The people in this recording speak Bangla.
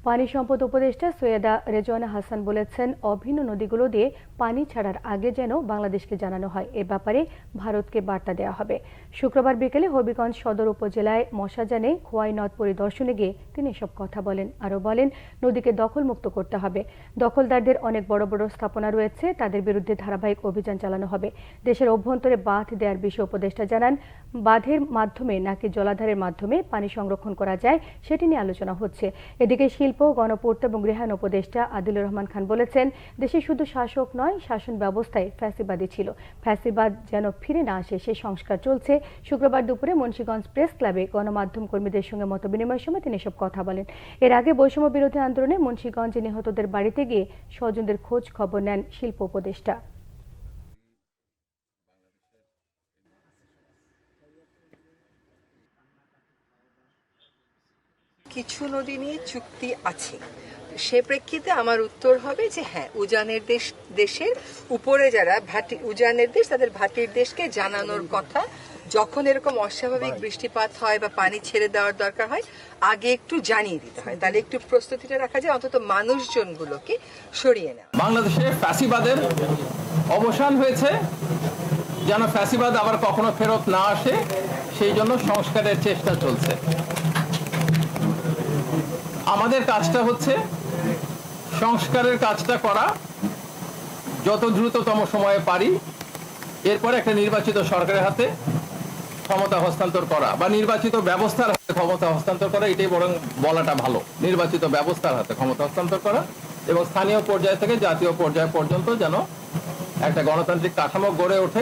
পানি সম্পদ উপদেষ্টা সৈয়দা রেজওয়ানা হাসান বলেছেন, অভিন্ন নদীগুলো দিয়ে পানি ছাড়ার আগে যেন বাংলাদেশকে জানানো হয়, এ ব্যাপারে ভারতকে বার্তা দেওয়া হবে। শুক্রবার বিকেলে হবিগঞ্জ সদর উপজেলায় মশাজানে খোয়াই নদ পরিদর্শনে গিয়ে তিনি এসব কথা বলেন। আরও বলেন, নদীকে দখলমুক্ত করতে হবে। দখলদারদের অনেক বড় বড় স্থাপনা রয়েছে, তাদের বিরুদ্ধে ধারাবাহিক অভিযান চালানো হবে। দেশের অভ্যন্তরে বাঁধ দেওয়ার বিষয়ে উপদেষ্টা জানান, বাঁধের মাধ্যমে নাকি জলাধারের মাধ্যমে পানি সংরক্ষণ করা যায় সেটি নিয়ে আলোচনা হচ্ছে। এদিকে শিল্প, গণপূর্ত এবং গৃহায়ণ উপদেষ্টা আদিলুর রহমান খান বলেছেন, দেশে শুধু শাসক নয়, শাসন ব্যবস্থায় ফ্যাসিবাদী ছিল। ফ্যাসিবাদ যেন ফিরে না আসে সে সংস্কার চলছে। শুক্রবার দুপুরে মুন্সিগঞ্জ প্রেস ক্লাবে গণমাধ্যম কর্মীদের সঙ্গে মতবিনিময়ের সময় তিনি এসব কথা বলেন। এর আগে বৈষম্য বিরোধী আন্দোলনে মুন্সিগঞ্জে নিহতদের বাড়িতে গিয়ে স্বজনদের খোঁজ খবর নেন শিল্প উপদেষ্টা। কিছু নদী নিয়ে চুক্তি আছে, সে প্রেক্ষিতে আমার উত্তর হবে যে হ্যাঁ, উজানের দেশের উপরে যারা উজানের দেশ, তাদের ভাটির দেশকে জানানোর কথা। যখন এরকম অস্বাভাবিক বৃষ্টিপাত হয় বা পানি ছেড়ে দেওয়ার দরকার হয়, আগে একটু জানিয়ে দিতে হয়, তাহলে একটু প্রস্তুতিটা রাখা যায়, অন্তত মানুষজনগুলোকে সরিয়ে নেওয়া। বাংলাদেশে ফ্যাসিবাদের অবসান হয়েছে, যেন ফ্যাসিবাদ আবার কখনো ফেরত না আসে সেই জন্য সংস্কারের চেষ্টা চলছে। আমাদের কাজটা হচ্ছে সংস্কারের কাজটা করা যত দ্রুততম সময়ে পারি, এরপরে একটা নির্বাচিত সরকারের হাতে ক্ষমতা হস্তান্তর করা বা নির্বাচিত ব্যবস্থার হাতে ক্ষমতা হস্তান্তর করা, এটাই বরং বলাটা ভালো। নির্বাচিত ব্যবস্থার হাতে ক্ষমতা হস্তান্তর করা এবং স্থানীয় পর্যায় থেকে জাতীয় পর্যায় পর্যন্ত যেন একটা গণতান্ত্রিক কাঠামো গড়ে ওঠে।